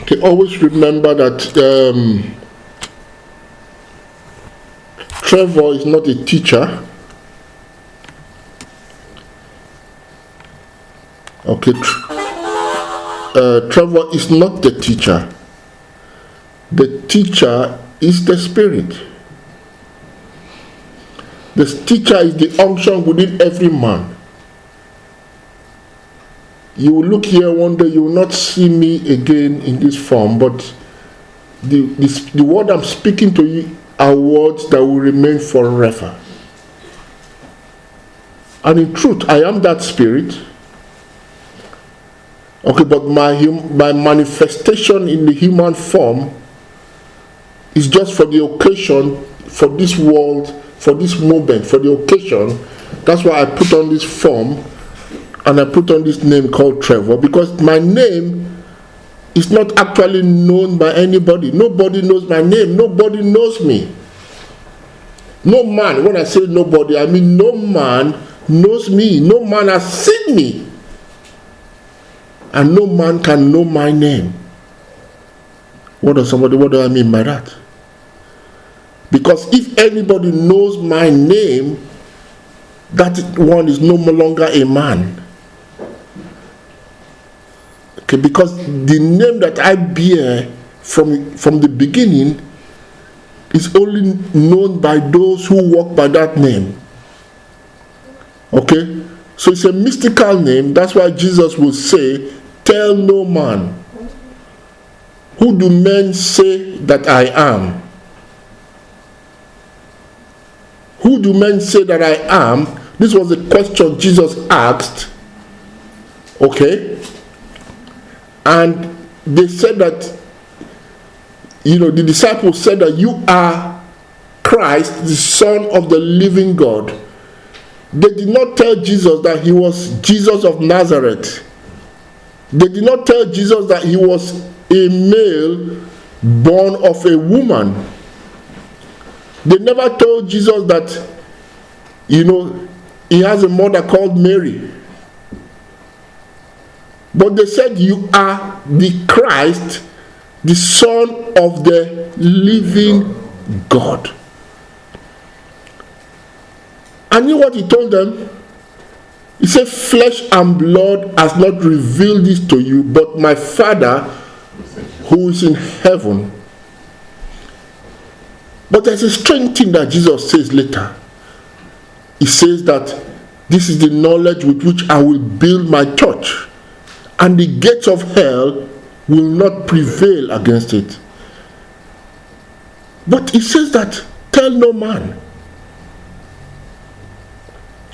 Okay, always remember that Trevor is not a teacher. Okay, Trevor is not the teacher. The teacher is the Spirit. The teacher is the unction within every man. You will look here one day, you will not see me again in this form, but the word I'm speaking to you are words that will remain forever. And in truth, I am that Spirit. Okay, but my manifestation in the human form is just for the occasion, for this world, for this moment, for the occasion. That's why I put on this form and I put on this name called Trevor, because my name is not actually known by anybody. Nobody knows my name. Nobody knows me. No man, when I say nobody, I mean no man knows me. No man has seen me. And no man can know my name. What do I mean by that? Because if anybody knows my name, that one is no longer a man. Okay, because the name that I bear from the beginning is only known by those who walk by that name. Okay? So it's a mystical name. That's why Jesus will say, "Tell no man. Who do men say that I am?" Who do men say that I am? This was the question Jesus asked. Okay? And they said that, the disciples said that you are Christ, the Son of the living God. They did not tell Jesus that he was Jesus of Nazareth. They did not tell Jesus that he was a male born of a woman. They never told Jesus that, he has a mother called Mary. But they said, you are the Christ, the Son of the living God. And you know what he told them? He said, flesh and blood has not revealed this to you, but my Father who is in heaven. But there's a strange thing that Jesus says later. He says that this is the knowledge with which I will build my church, and the gates of hell will not prevail against it. But he says that, tell no man.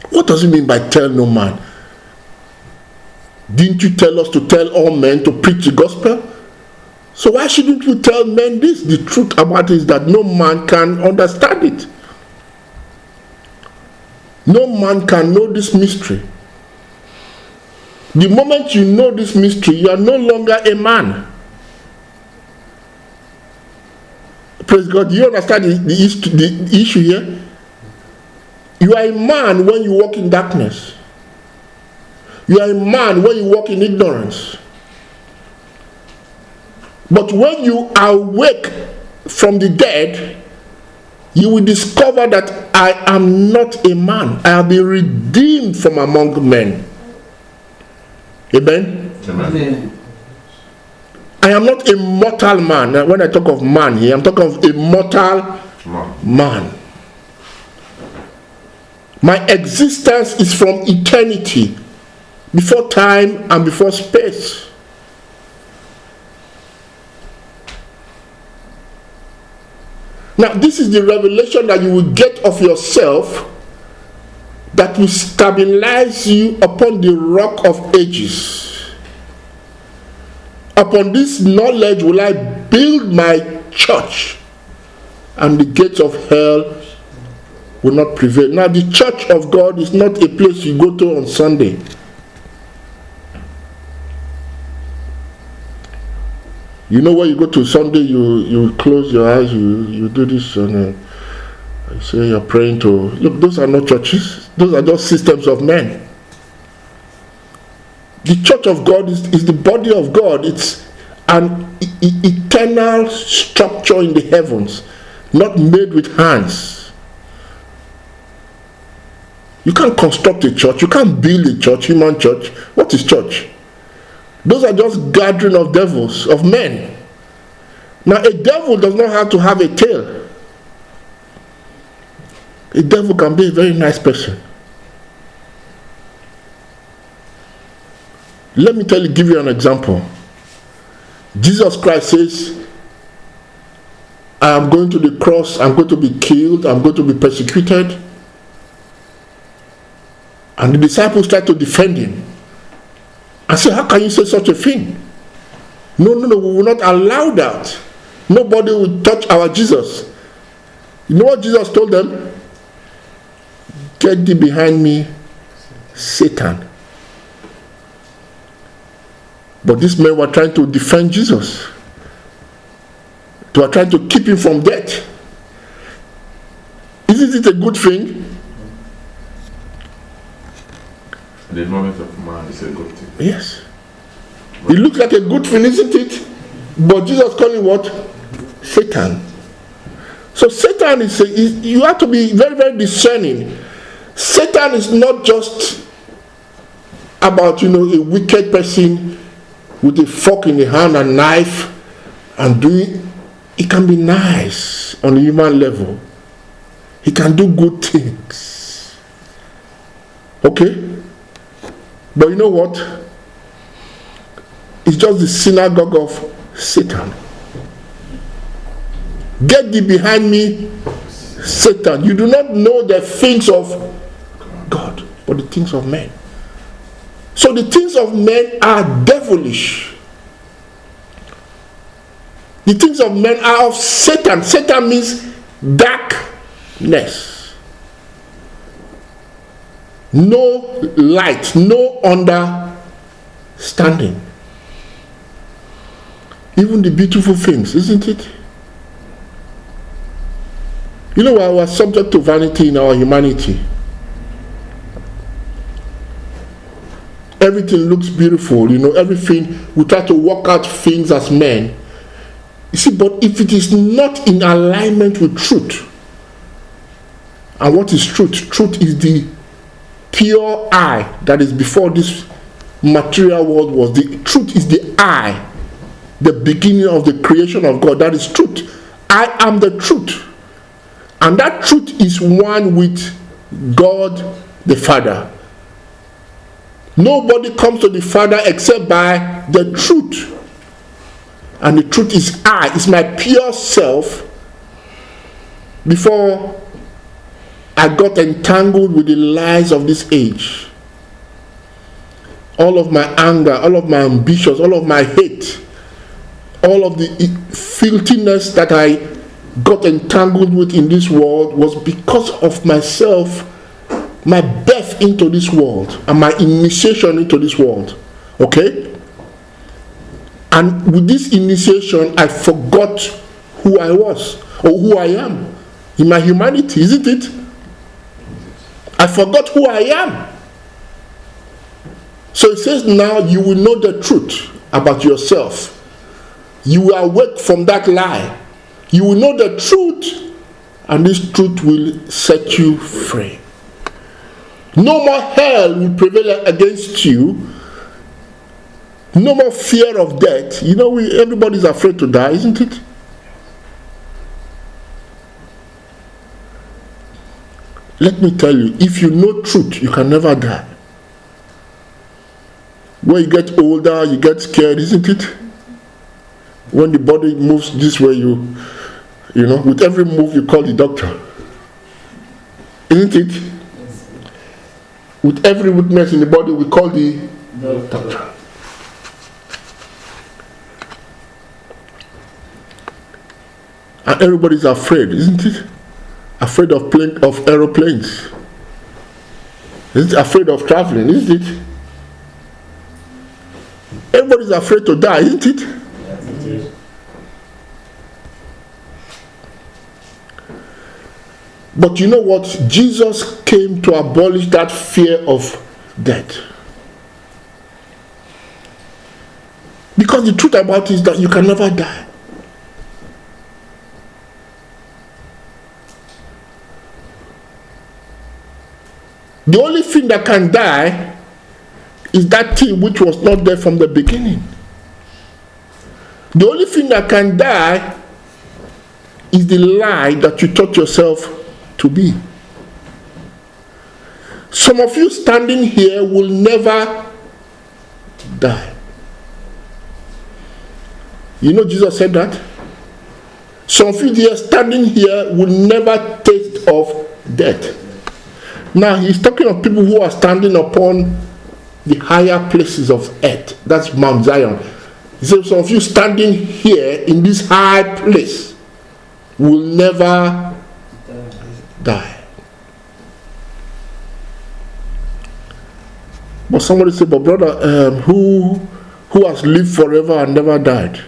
What does it mean by tell no man? Didn't you tell us to tell all men to preach the gospel? So why shouldn't we tell men this? The truth about it is that no man can understand it. No man can know this mystery. The moment you know this mystery, you are no longer a man. Praise God. Do you understand the issue here? You are a man when you walk in darkness. You are a man when you walk in ignorance. But when you awake from the dead, you will discover that I am not a man. I have been redeemed from among men. Amen? Amen. I am not a mortal man. Now, when I talk of man here, I'm talking of a mortal man. My existence is from eternity, before time and before space. Now, this is the revelation that you will get of yourself that will stabilize you upon the rock of ages. Upon this knowledge will I build my church, and the gates of hell will not prevail. Now, the church of God is not a place you go to on Sunday. You know, when you go to Sunday, you close your eyes, you do this, and you say you're praying to. Look, those are not churches. Those are just systems of men. The church of God is the body of God. It's an eternal structure in the heavens, not made with hands. You can't construct a church. You can't build a church, human church. What is church? Those are just gathering of devils, of men. Now, a devil does not have to have a tail. A devil can be a very nice person. Let me give you an example. Jesus Christ says, I am going to the cross, I'm going to be killed, I'm going to be persecuted. And the disciples tried to defend him. I said, how can you say such a thing? No, we will not allow that. Nobody will touch our Jesus. You know what Jesus told them? Get thee behind me, Satan. But these men were trying to defend Jesus. They were trying to keep him from death. Isn't it a good thing? The knowledge of man is a good thing. Yes. It looks like a good thing, isn't it? But Jesus called him what? Satan. So Satan you have to be very, very discerning. Satan is not just about, a wicked person with a fork in the hand and knife and it can be nice on a human level. He can do good things. Okay? But you know what? It's just the synagogue of Satan. Get thee behind me, Satan. You do not know the things of God, but the things of men. So the things of men are devilish. The things of men are of Satan. Satan means darkness. No light, no understanding. Even the beautiful things, isn't it? You know, we are subject to vanity in our humanity. Everything looks beautiful, everything, we try to work out things as men. You see, but if it is not in alignment with truth, and what is truth? Truth is the pure I that is before this material world was. The truth is the I, the beginning of the creation of God. That is truth. I am the truth. And that truth is one with God the Father. Nobody comes to the Father except by the truth. And the truth is I. It's my pure self. Before I got entangled with the lies of this age. All of my anger, all of my ambitions, all of my hate, all of the filthiness that I got entangled with in this world was because of myself, my birth into this world and my initiation into this world. Okay? And with this initiation, I forgot who I was or who I am in my humanity, isn't it? I forgot who I am. So it says now you will know the truth about yourself. You will awake from that lie. You will know the truth, and this truth will set you free. No more hell will prevail against you. No more fear of death. Everybody's afraid to die, isn't it? Let me tell you, if you know truth, you can never die. When you get older, you get scared, isn't it? When the body moves this way, with every move you call the doctor. Isn't it? With every weakness in the body, we call the doctor. And everybody's afraid, isn't it? Afraid of aeroplanes. Isn't it? Afraid of traveling, isn't it? Everybody's afraid to die, isn't it? But you know what? Jesus came to abolish that fear of death. Because the truth about it is that you can never die. The only thing that can die is that thing which was not there from the beginning. The only thing that can die is the lie that you taught yourself to be. Some of you standing here will never die. You know Jesus said that? Some of you here standing here will never taste of death. Now he's talking of people who are standing upon the higher places of earth. That's Mount Zion. He says some of you standing here in this high place will never die. But somebody said, but brother, who has lived forever and never died?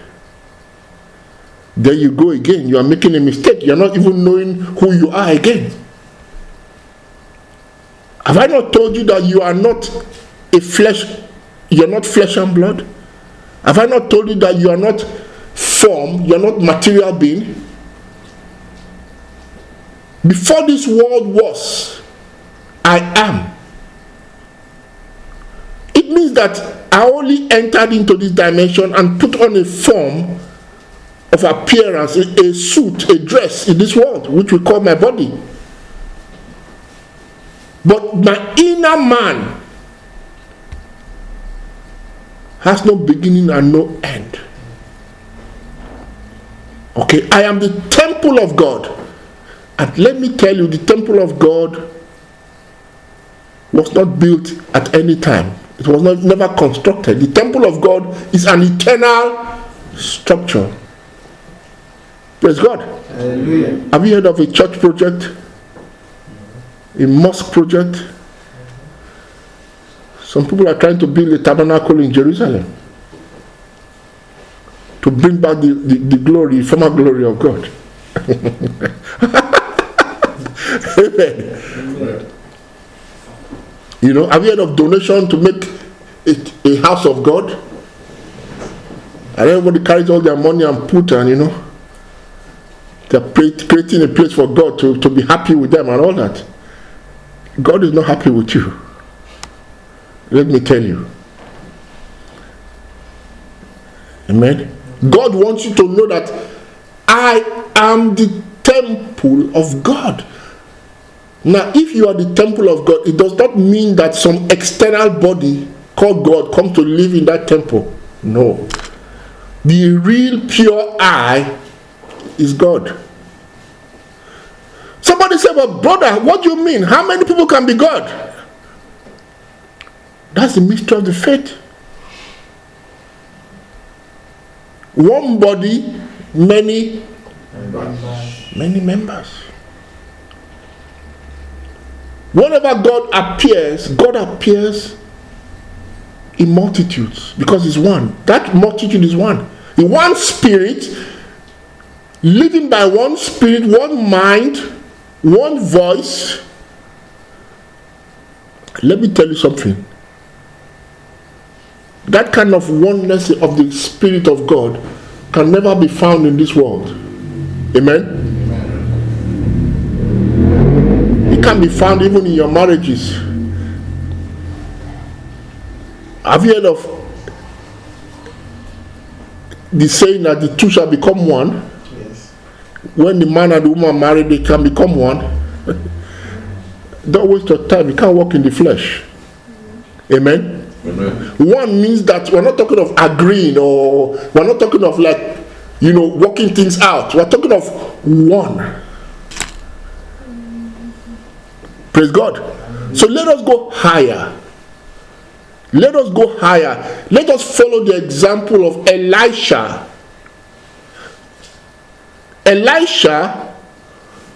There you go again. You are making a mistake. You are not even knowing who you are again. Have I not told you that you are not you are not flesh and blood? Have I not told you that you are not form, you are not material being? Before this world was, I am. It means that I only entered into this dimension and put on a form of appearance, a suit, a dress in this world, which we call my body. But my inner man has no beginning and no end. Okay, I am the temple of God. And let me tell you, the temple of God was not built at any time. It was never constructed. The temple of God is an eternal structure. Praise God. Hallelujah. Have you heard of a church project? A mosque project? Some people are trying to build a tabernacle in Jerusalem to bring back the glory, former glory of God. Amen. Amen. You know, have you heard of donation to make it a house of God? And everybody carries all their money and put, and you know, they're creating a place for God to be happy with them and all that. God is not happy with you. Let me tell you. Amen. God wants you to know that I am the temple of God. Now, if you are the temple of God, it does not mean that some external body called God comes to live in that temple. No. The real pure I is God. Somebody said, but brother, what do you mean? How many people can be God? That's the mystery of the faith. One body, many members. Whenever God appears in multitudes because He's one. That multitude is one. In one spirit, living by one spirit, one mind, one voice. Let me tell you something. That kind of oneness of the Spirit of God can never be found in this world. Amen? It can be found even in your marriages. Have you heard of the saying that the two shall become one? Yes. When the man and the woman marry, they can become one. Don't waste your time. You can't walk in the flesh. Amen? Amen. One means that we're not talking of agreeing, or we're not talking of like, you know, working things out. We're talking of one. Praise God. So let us go higher. Let us go higher. Let us follow the example of Elisha. Elisha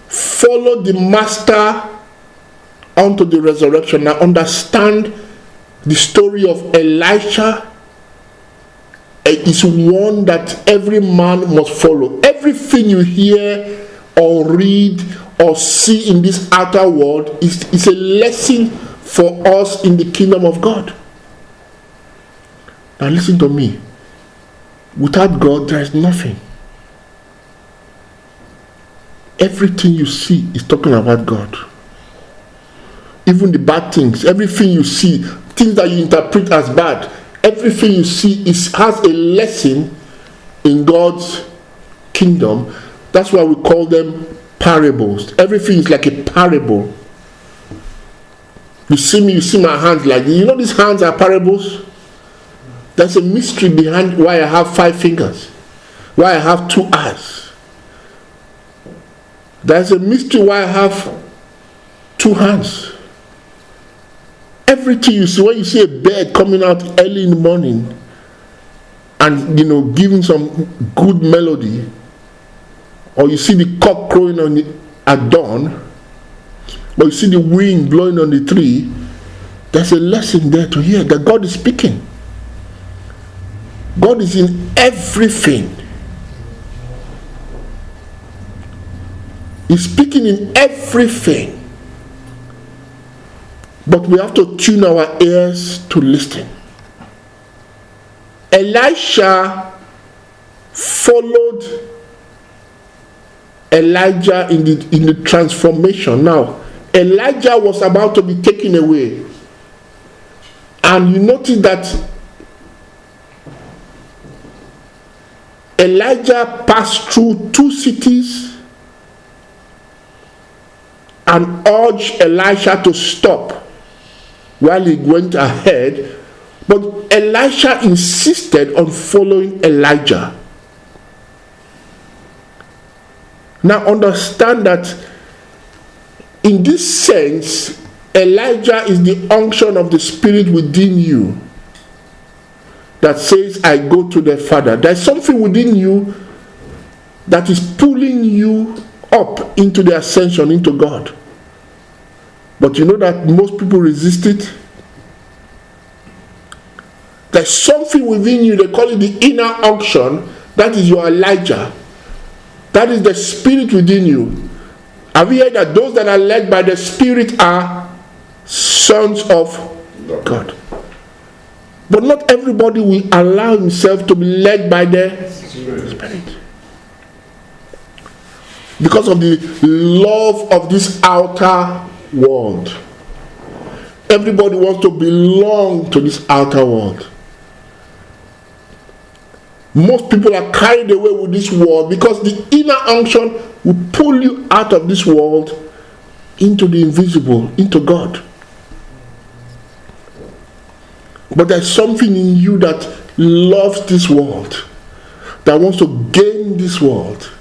followed the master onto the resurrection. Now understand the story of Elisha is one that every man must follow. Everything you hear or read or see in this outer world is a lesson for us in the kingdom of God. Now listen to me. Without God, there is nothing. Everything you see is talking about God. Even the bad things, everything you see, things that you interpret as bad, everything you see has a lesson in God's kingdom. That's why we call them parables. Everything is like a parable. You see me, you see my hands like this. You know these hands are parables? There's a mystery behind why I have 5 fingers, why I have 2 eyes. There's a mystery why I have 2 hands. Everything you see, when you see a bird coming out early in the morning and giving some good melody, or you see the cock crowing at dawn, or you see the wind blowing on the tree, there's a lesson there to hear that God is speaking. God is in everything. He's speaking in everything. But we have to tune our ears to listen. Elisha followed Elijah in the transformation. Now, Elijah was about to be taken away. And you notice that Elijah passed through 2 cities and urged Elisha to stop while he went ahead. But Elisha insisted on following Elijah. Now understand that in this sense, Elijah is the unction of the Spirit within you that says, I go to the Father. There's something within you that is pulling you up into the ascension into God. But you know that most people resist it. There's something within you, they call it the inner unction. That is your Elijah. That is the Spirit within you. Have you heard that those that are led by the Spirit are sons of God? But not everybody will allow himself to be led by the Spirit. Because of the love of this outer world. Everybody wants to belong to this outer world. Most people are carried away with this world because the inner unction will pull you out of this world into the invisible, into God. But there's something in you that loves this world, that wants to gain this world,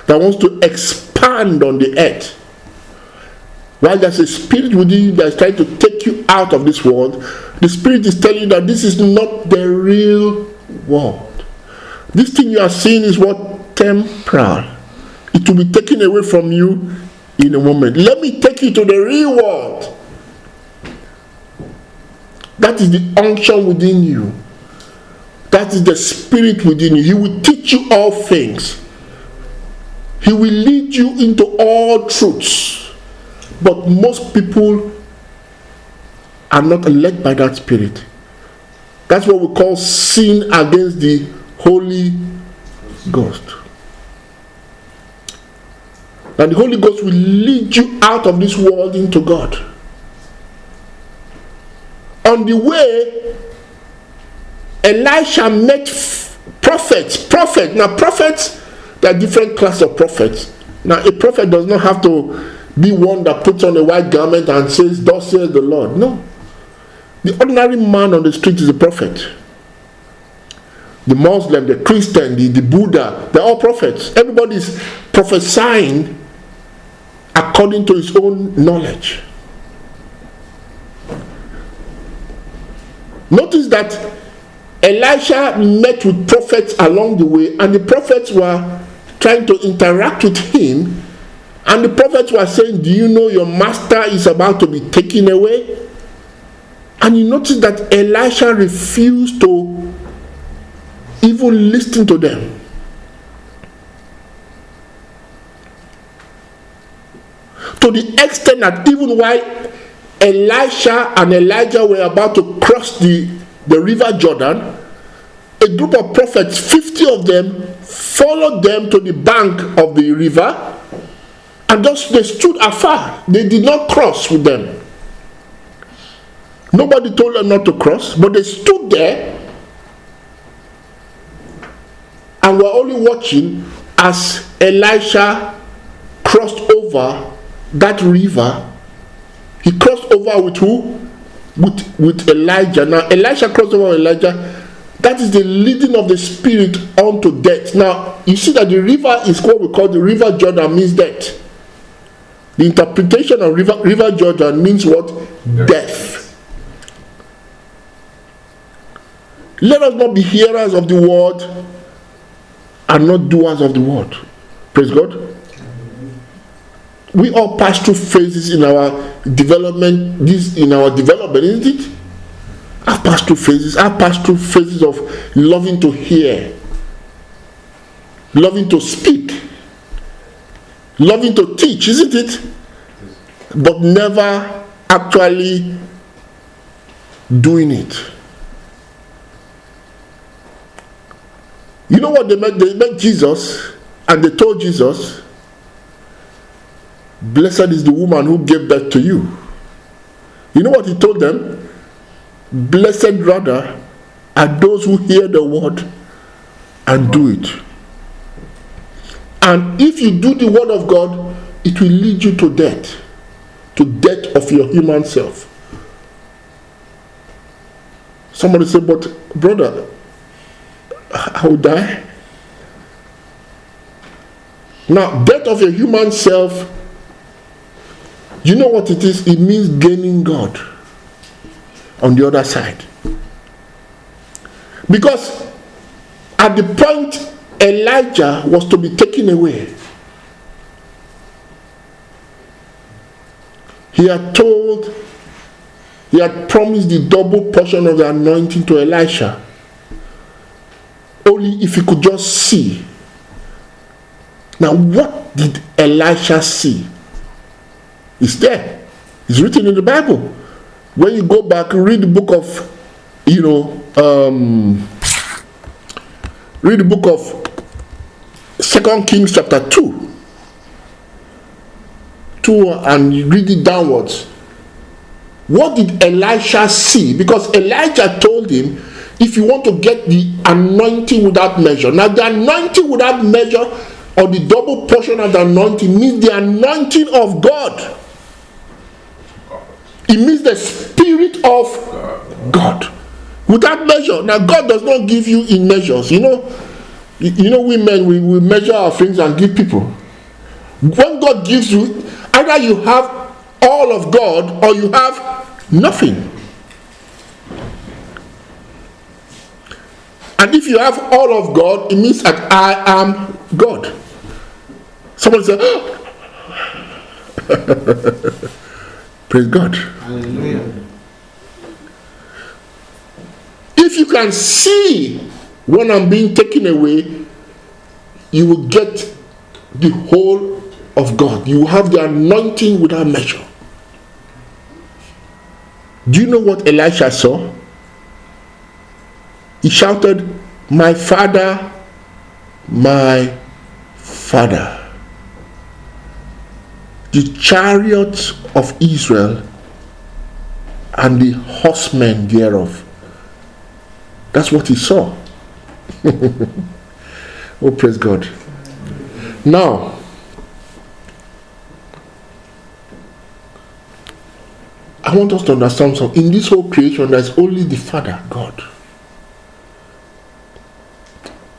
that wants to expand on the earth. While there's a spirit within you that's trying to take you out of this world, the Spirit is telling you that this is not the real world. This thing you are seeing is what? Temporal. It will be taken away from you in a moment. Let me take you to the real world. That is the unction within you. That is the Spirit within you. He will teach you all things. He will lead you into all truths. But most people are not led by that Spirit. That's what we call sin against the Holy Ghost. And the Holy Ghost will lead you out of this world into God. On the way, Elisha met prophets. Now prophets, there are different classes of prophets. Now a prophet does not have to be one that puts on a white garment and says, thus says the Lord. No. The ordinary man on the street is a prophet. The Muslim, the Christian, the Buddha, they're all prophets. Everybody is prophesying according to his own knowledge. Notice that Elisha met with prophets along the way, and the prophets were trying to interact with him, and the prophets were saying, do you know your master is about to be taken away? And you notice that Elisha refused to even listen to them. To the extent that even while Elisha and Elijah were about to cross the river Jordan, a group of prophets, 50 of them, followed them to the bank of the river, and just they stood afar. They did not cross with them. Nobody told them not to cross, but they stood there and were only watching as Elisha crossed over that river. He crossed over with who? With Elijah. Now Elisha crossed over with Elijah. That is the leading of the Spirit unto death. Now you see that the river is what we call the river Jordan, means death. The interpretation of river Jordan means what? Death. Let us not be hearers of the word and not doers of the word. Praise God. We all pass through phases in our development. Isn't it? I've passed through phases. I've passed through phases of loving to hear, loving to speak, loving to teach, isn't it? But never actually doing it. You know what they met? They met Jesus and they told Jesus, "Blessed is the woman who gave birth to you." You know what he told them? Blessed rather are those who hear the word and do it. And if you do the word of God, it will lead you to death of your human self. Somebody said, "But brother, I will die." Now, death of your human self, you know what it is? It means gaining God on the other side. Because at the point Elijah was to be taken away, he had promised the double portion of the anointing to Elisha. Only if he could just see. Now, what did Elisha see? It's there. It's written in the Bible. When you go back, read the book of, read the book of 2 Kings chapter 2, and you read it downwards. What did Elisha see? Because Elijah told him, if you want to get the anointing without measure. Now the anointing without measure, or the double portion of the anointing, means the anointing of God. It means the Spirit of God. Without measure. Now God does not give you in measures. We men, we measure our things and give people. When God gives you, either you have all of God or you have nothing. And if you have all of God, it means that I am God. Somebody say, praise God. Hallelujah. If you can see when I'm being taken away, you will get the whole of God. You will have the anointing without measure. Do you know what Elisha saw? He shouted, "My father, my father." The chariots of Israel and the horsemen thereof. That's what he saw. Oh, praise God. Now, I want us to understand something. In this whole creation, there's only the Father, God.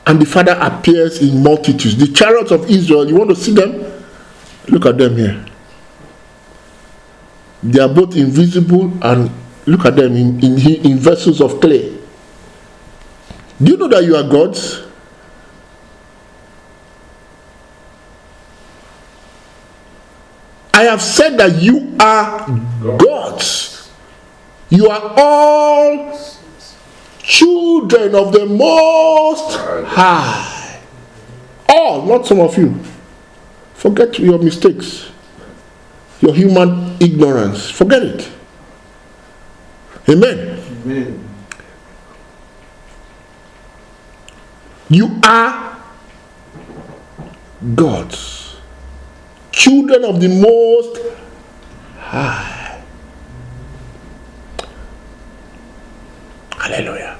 And the Father appears in multitudes. The chariots of Israel, you want to see them? Look at them here. They are both invisible, and look at them in vessels of clay. Do you know that you are gods? I have said that you are gods. You are all children of the Most High. All, not some of you. Forget your mistakes, your human ignorance. Forget it. Amen. Amen. You are God's children of the Most High. Hallelujah.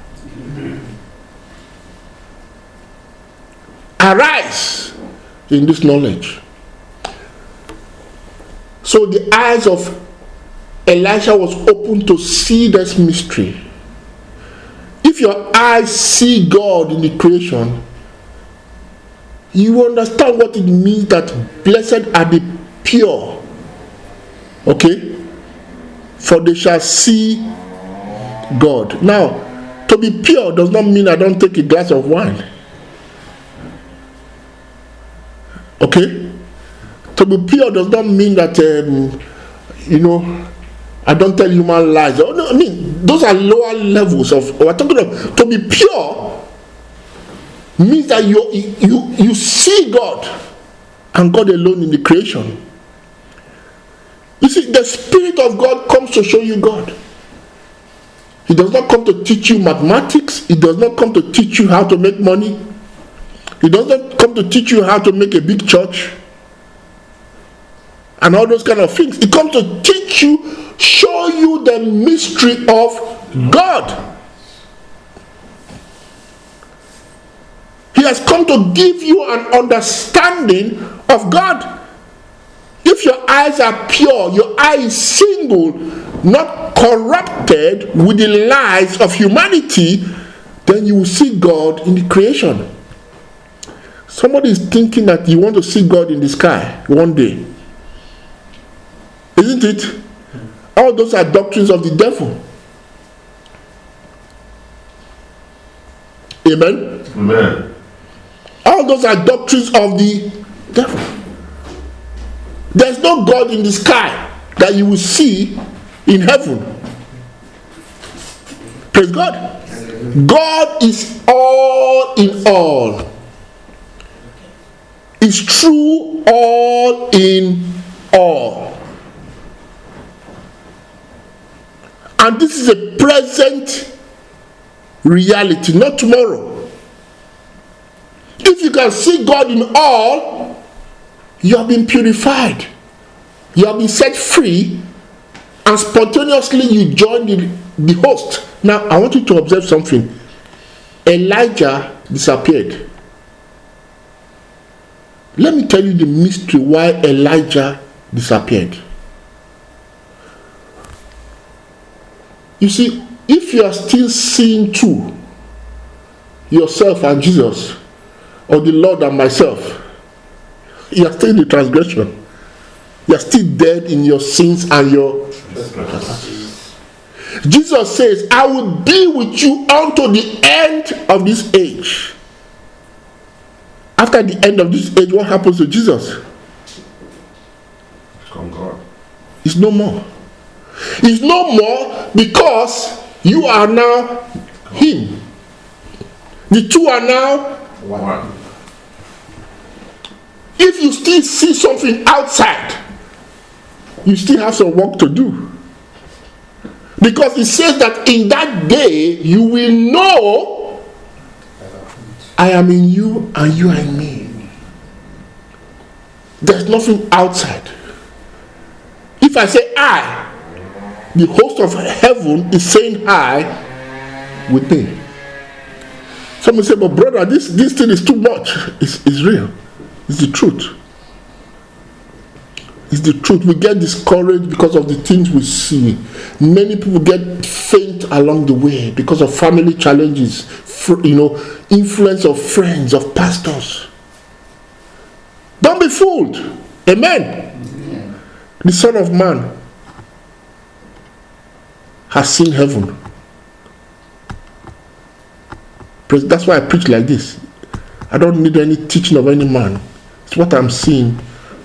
Arise in this knowledge. So the eyes of Elisha was open to see this mystery. If your eyes see God in the creation, you understand what it means that blessed are the pure. Okay? For they shall see God. Now, to be pure does not mean I don't take a glass of wine. Okay? To be pure does not mean that, I don't tell human lies. Oh, no, I mean, those are lower levels of, we're talking about, to be pure means that you see God and God alone in the creation. You see, the Spirit of God comes to show you God. He does not come to teach you mathematics. He does not come to teach you how to make money. He does not come to teach you how to make a big church and all those kind of things. He comes to teach you, show you the mystery of God. He has come to give you an understanding of God. If your eyes are pure, your eye is single, not corrupted with the lies of humanity, then you will see God in the creation. Somebody is thinking that you want to see God in the sky one day. Isn't it? All those are doctrines of the devil. Amen? Amen. All those are doctrines of the devil. There's no God in the sky that you will see in heaven. Praise God. God is all in all. Is true all in all. And this is a present reality, not tomorrow. If you can see God in all, you have been purified. You have been set free, and spontaneously you join the host. Now, I want you to observe something. Elijah disappeared. Let me tell you the mystery why Elijah disappeared. You see, if you are still seeing through yourself and Jesus, or the Lord and myself, you are still in the transgression. You are still dead in your sins and your trespasses. Jesus says, I will be with you unto the end of this age. After the end of this age, what happens to Jesus? Become God. It's no more. It's no more because you are now Him. The two are now One. If you still see something outside, you still have some work to do. Because it says that in that day you will know I am in you and you are in me. There's nothing outside. If I say I, the host of heaven is saying I with me. Someone say, but brother, this thing is too much. It's real. It's the truth. It's the truth. We get discouraged because of the things we see. Many people get faint along the way because of family challenges, influence of friends, of pastors. Don't be fooled. Amen. The Son of Man has seen heaven. That's why I preach like this. I don't need any teaching of any man. It's what I'm seeing.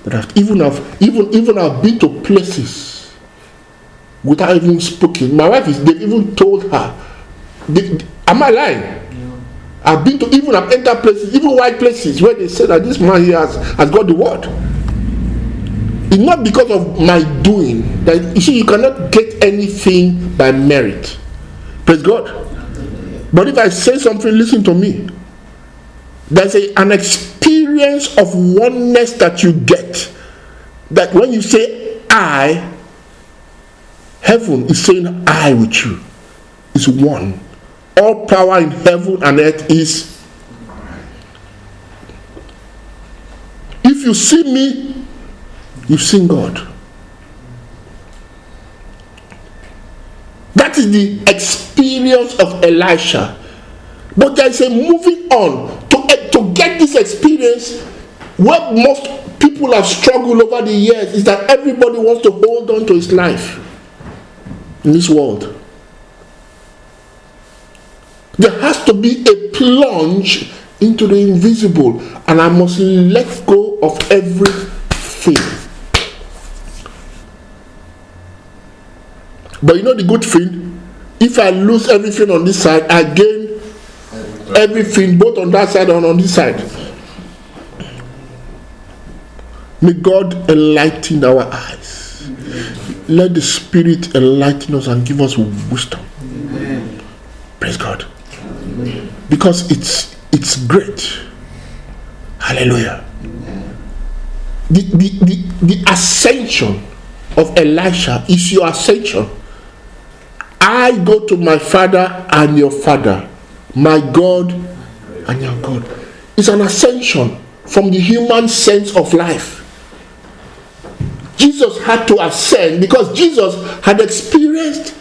That I've been to places without even speaking. My wife they've even told her. Am I lying? No. I've entered places, even white places, where they say that this man here has got the word. It's not because of my doing. That you see, you cannot get anything by merit. Praise God. But if I say something, listen to me. There's an experience of oneness that you get. That when you say I, heaven is saying I with you. It's one. All power in heaven and earth is. If you see me, you've seen God. That is the experience of Elisha. But there is a moving on to get this experience. What most people have struggled over the years is that everybody wants to hold on to his life in this world. There has to be a plunge into the invisible, and I must let go of everything. But you know the good thing? If I lose everything on this side, I gain everything both on that side and on this side. May God enlighten our eyes. Let the Spirit enlighten us and give us wisdom. Amen. Praise God. Amen. Because it's great. Hallelujah. Amen. The ascension of Elisha is your ascension. I go to my Father and your Father, my God and your God. It's an ascension from the human sense of life. Jesus had to ascend because Jesus had experienced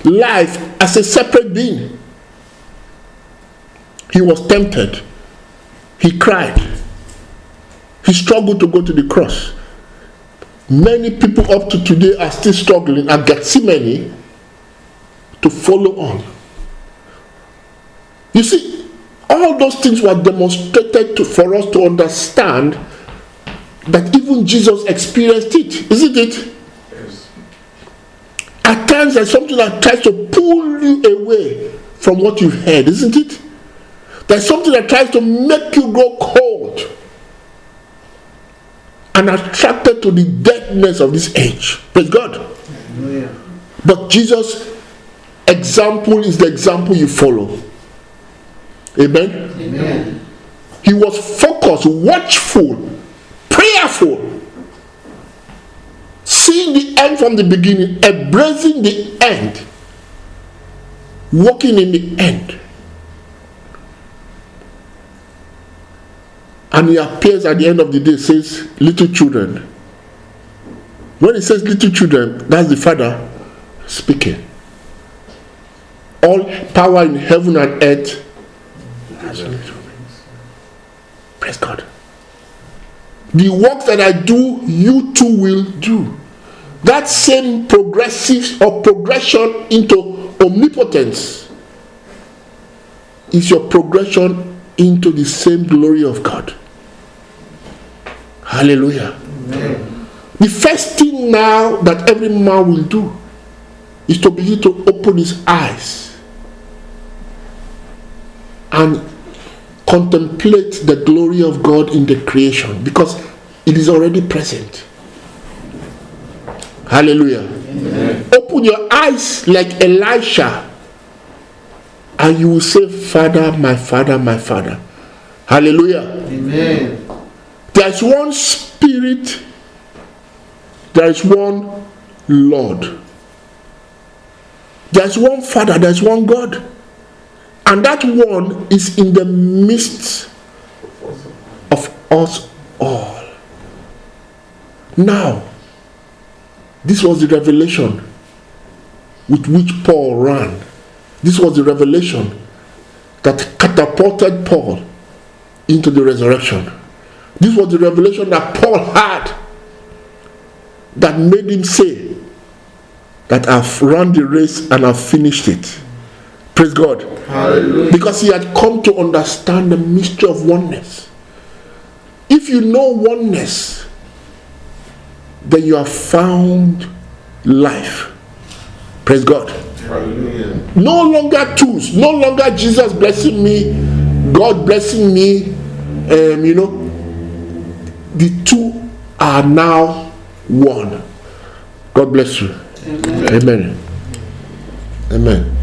life as a separate being. He was tempted. He cried. He struggled to go to the cross. Many people up to today are still struggling at Gethsemane to follow on. You see, all those things were demonstrated for us to understand that even Jesus experienced it, isn't it? Yes. At times there's something that tries to pull you away from what you've heard, isn't it? There's something that tries to make you grow cold and attracted to the deadness of this age. Praise God. Hallelujah. But Jesus' example is the example you follow. Amen? Amen. He was focused, watchful, prayerful, seeing the end from the beginning, embracing the end, walking in the end. And he appears at the end of the day, says, little children. When he says little children, that's the Father speaking. All power in heaven and earth. Praise God. The works that I do, you too will do. That same progressive or progression into omnipotence is your progression into the same glory of God. Hallelujah. Amen. The first thing now that every man will do is to begin to open his eyes and contemplate the glory of God in the creation, because it is already present. Hallelujah. Amen. Open your eyes like Elisha and you will say, Father, my Father, my Father. Hallelujah. Amen. There's one Spirit, there is one Lord, there's one Father, there's one God. And that one is in the midst of us all. Now, this was the revelation with which Paul ran. This was the revelation that catapulted Paul into the resurrection. This was the revelation that Paul had that made him say that I've run the race and I've finished it. Praise God. Hallelujah. Because he had come to understand the mystery of oneness. If you know oneness, then you have found life. Praise God. Hallelujah. No longer tools, no longer Jesus blessing me, God blessing me. The two are now one. God bless you. Amen. Amen. Amen.